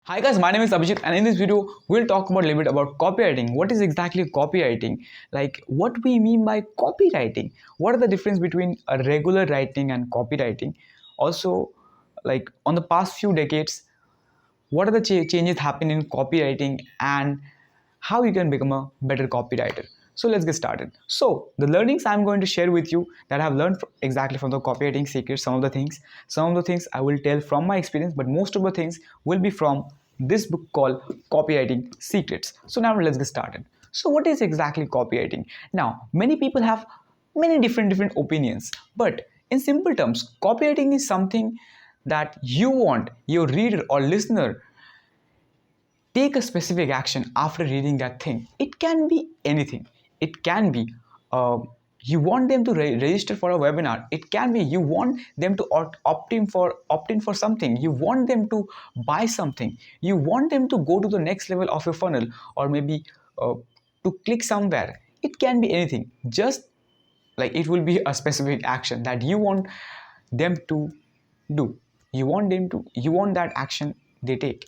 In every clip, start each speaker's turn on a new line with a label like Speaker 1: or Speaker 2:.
Speaker 1: Hi guys, my name is Abhijit and in this video we'll talk about a little bit about copywriting. What is exactly copywriting? Like what we mean by copywriting? What are the difference between a regular writing and copywriting? Also, like on the past few decades, what are the changes happening in copywriting and how you can become a better copywriter. So let's get started. So the learnings I'm going to share with you that I have learned exactly from the Copywriting Secrets, some of the things I will tell from my experience, but most of the things will be from this book called Copywriting Secrets. So now let's get started. So what is exactly copywriting? Now many people have many different opinions, but in simple terms, copywriting is something that you want your reader or listener take a specific action after reading that thing. It can be anything. It can be you want them to register for a webinar. It can be you want them to opt in for something. You want them to buy something. You want them to go to the next level of your funnel, or maybe to click somewhere. It can be anything. Just like it will be a specific action that you want them to do. You want that action they take.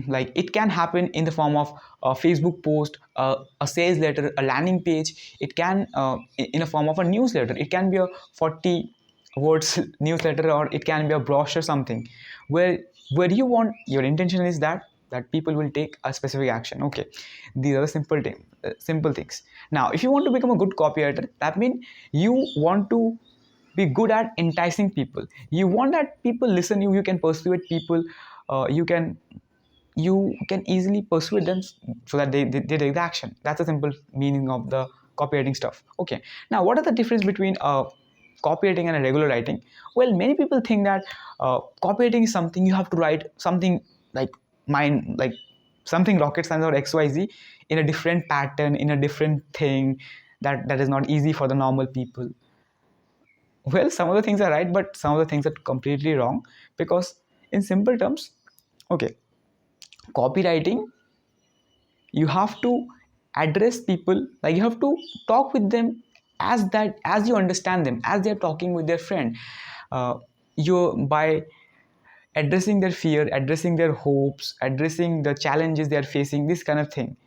Speaker 1: Like it can happen in the form of a Facebook post, a sales letter, a landing page. It can in a form of a newsletter. It can be a 40 words newsletter, or it can be a brochure, something where you want, your intention is that people will take a specific action. Okay, these are the simple things. Now if you want to become a good copywriter, that means you want to be good at enticing people. You want that people listen you. You can persuade people. You can easily persuade them so that they take the action. That's the simple meaning of the copywriting stuff. Okay, now what are the difference between copywriting and a regular writing? Well, many people think that copywriting is something you have to write something like like something rocket science or xyz in a different pattern, in a different thing that is not easy for the normal people. Well, some of the things are right, but some of the things are completely wrong, because in simple terms, okay, copywriting, you have to address people, like you have to talk with them as you understand them, as they're talking with their friend. You by addressing their fear, addressing their hopes, addressing the challenges they are facing, this kind of thing.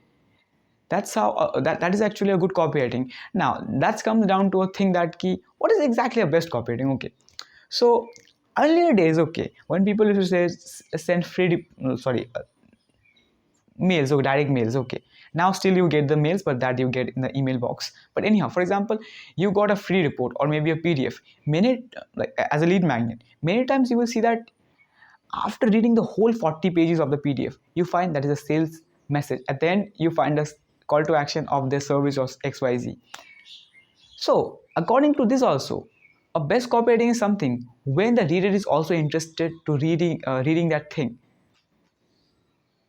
Speaker 1: That's how that is actually a good copywriting. Now that comes down to a thing that key, what is exactly a best copywriting? Okay, so earlier days, okay, when people used to say send free mails or direct mails, okay, now still you get the mails, but that you get in the email box. But anyhow, for example, you got a free report or maybe a PDF, many, like as a lead magnet, many times you will see that after reading the whole 40 pages of the PDF, you find that is a sales message. At the end you find a call to action of their service or XYZ. So according to this also, a best copywriting is something when the reader is also interested to reading that thing,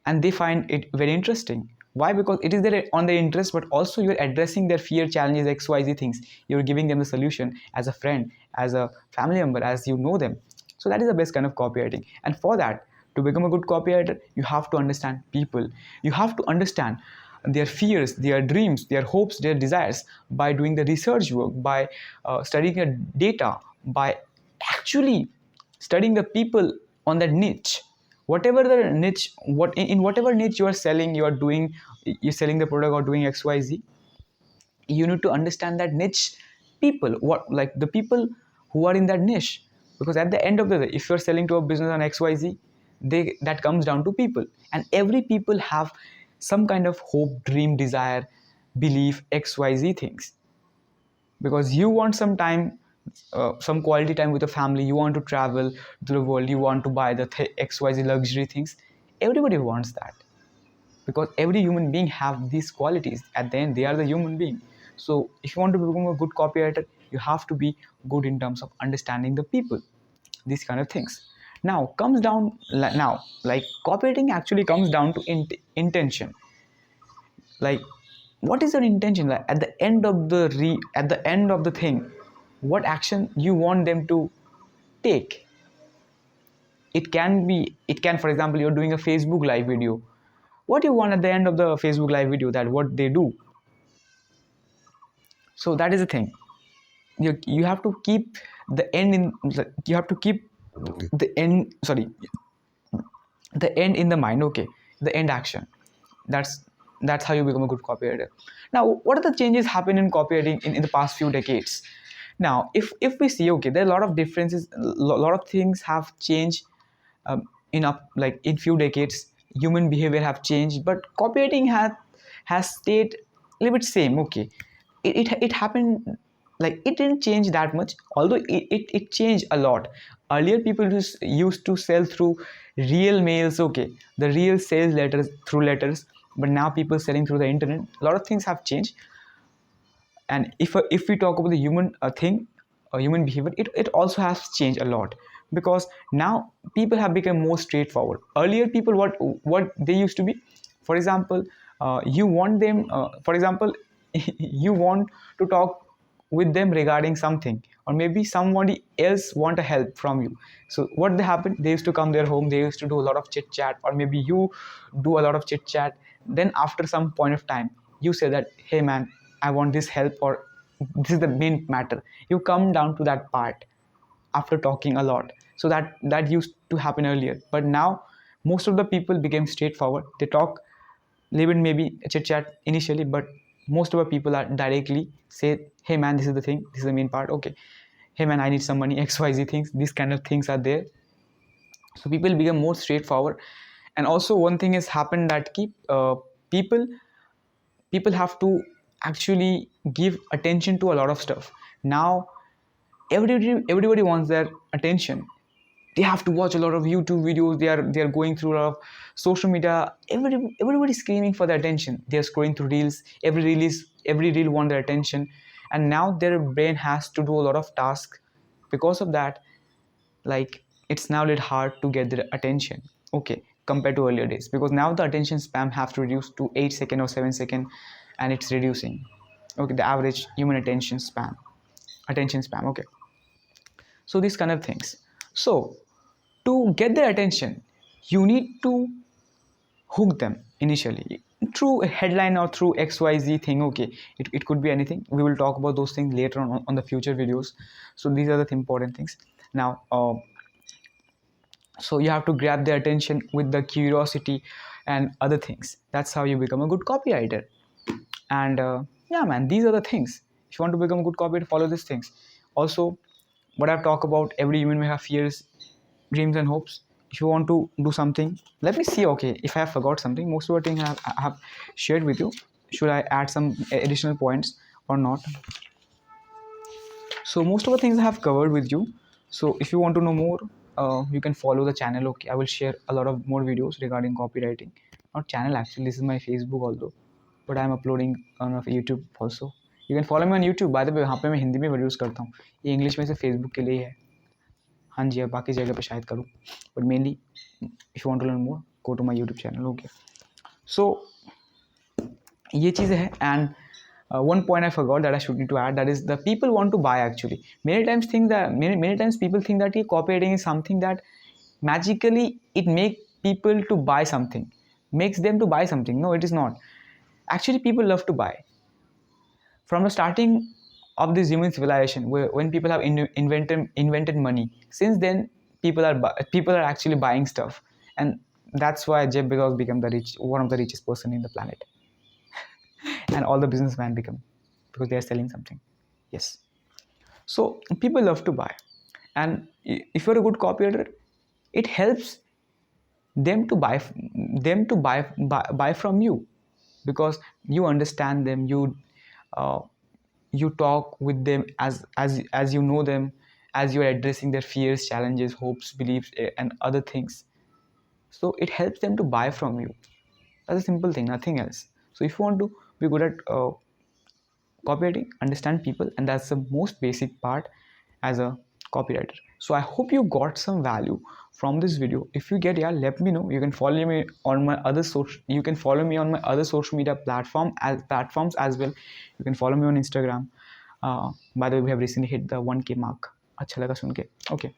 Speaker 1: and they find it very interesting. Why? Because it is their on their interest, but also you're addressing their fear, challenges, XYZ things. You're giving them the solution as a friend, as a family member, as you know them. So that is the best kind of copywriting. And for that, to become a good copywriter, you have to understand people. You have to understand their fears, their dreams, their hopes, their desires, by doing the research work, by studying the data, by actually studying the people on that niche. Whatever the niche, what in whatever niche you are selling, you are doing, you're selling the product or doing XYZ, you need to understand that niche people, what, like the people who are in that niche. Because at the end of the day, if you're selling to a business on XYZ, that comes down to people, and every people have some kind of hope, dream, desire, belief, XYZ things. Because you want some time, some quality time with the family, you want to travel to the world, you want to buy the XYZ luxury things. Everybody wants that, because every human being have these qualities. At the end, they are the human being. So if you want to become a good copywriter, you have to be good in terms of understanding the people, these kind of things. Now comes down, now like copywriting actually comes down to intention. Like what is your intention? Like at the end of the thing, what action you want them to take. It can, for example, you're doing a Facebook live video. What you want at the end of the Facebook live video, that what they do. So that is the thing. You have to keep the end in, you have to keep the end, sorry, the end in the mind, okay, the end action. That's how you become a good copywriter. Now, what are the changes happen in copywriting in the past few decades? Now, if we see, okay, there are a lot of differences, a lot of things have changed, in few decades. Human behavior have changed, but copywriting has stayed a little bit same, okay. It happened, like, it didn't change that much, although it changed a lot. Earlier people used to sell through real mails, okay, the real sales letters, through letters, but now people selling through the internet. A lot of things have changed. And if we talk about the human thing, human behavior, it also has changed a lot, because now people have become more straightforward. Earlier people, what they used to be, for example, you want them, for example, you want to talk with them regarding something, or maybe somebody else want a help from you. So what they happen, they used to come their home, they used to do a lot of chit chat, or maybe you do a lot of chit chat. Then after some point of time, you say that, hey man, I want this help, or this is the main matter. You come down to that part after talking a lot. So that used to happen earlier, but now most of the people became straightforward. They talk little bit, maybe chit chat initially, but most of the people are directly say, hey man, this is the thing, this is the main part, okay, hey man, I need some money, xyz things, these kind of things are there. So people become more straightforward. And also one thing has happened, that people people have to actually give attention to a lot of stuff. Now everybody wants their attention. They have to watch a lot of YouTube videos, they are going through a lot of social media. Everybody screaming for their attention. They are scrolling through reels. Every reel want their attention. And now their brain has to do a lot of tasks. Because of that, like, it's now a little hard to get their attention, okay, compared to earlier days, because now the attention span have to reduce to 8 second or 7 second, and it's reducing, okay, the average human attention span, okay. So these kind of things. So to get their attention, you need to hook them initially through a headline or through xyz thing, okay. It could be anything. We will talk about those things later on the future videos. So these are the important things. Now, so you have to grab their attention with the curiosity and other things. That's how you become a good copywriter. And yeah man, these are the things. If you want to become a good copywriter, follow these things. Also, what I've talked about, every human may have fears, dreams and hopes. If you want to do something, let me see, okay, if I have forgot something. Most of the things I have shared with you. Should I add some additional points or not? So most of the things I have covered with you. So if you want to know more, you can follow the channel, okay. I will share a lot of more videos regarding copywriting. Not channel, actually, this is my Facebook although, but I am uploading on YouTube also. You can follow me on YouTube. By the way, यहाँ पे मैं हिंदी में videos करता हूँ, ये English में से Facebook के लिए है। हाँ जी, अब बाकी जगह पे शायद करूँ, but mainly if you want to learn more, go to my YouTube channel, okay. So ये चीज़ें हैं. And one point I forgot that I should need to add, that is the people want to buy actually. Many times people think that copywriting is something that magically it makes people to buy something, makes them to buy something. No, it is not. Actually, people love to buy. From the starting of this human civilization, when people have invented money, since then people are actually buying stuff, and that's why Jeff Bezos became one of the richest person in the planet. And all the businessmen become, because they are selling something. Yes. So people love to buy, and if you're a good copywriter, it helps them to buy from you, because you understand them. You talk with them as you know them, as you are addressing their fears, challenges, hopes, beliefs, and other things. So it helps them to buy from you. That's a simple thing, nothing else. So if you want to be good at copywriting, understand people, and that's the most basic part as a copywriter. So I hope you got some value from this video. If you get, yeah, let me know. You can follow me on my other social media platforms as well. You can follow me on Instagram. By the way, we have recently hit the 1K mark. अच्छा लगा सुन के. Okay.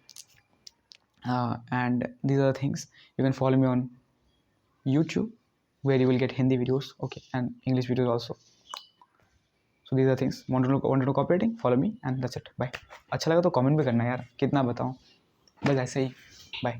Speaker 1: And these are the things. You can follow me on YouTube, where you will get Hindi videos, okay, and English videos also. So these are things. Want to know copywriting? Follow me, and that's it. Bye. अच्छा लगा तो comment भी करना यार, कितना बताऊँ, बस ऐसे ही. Bye.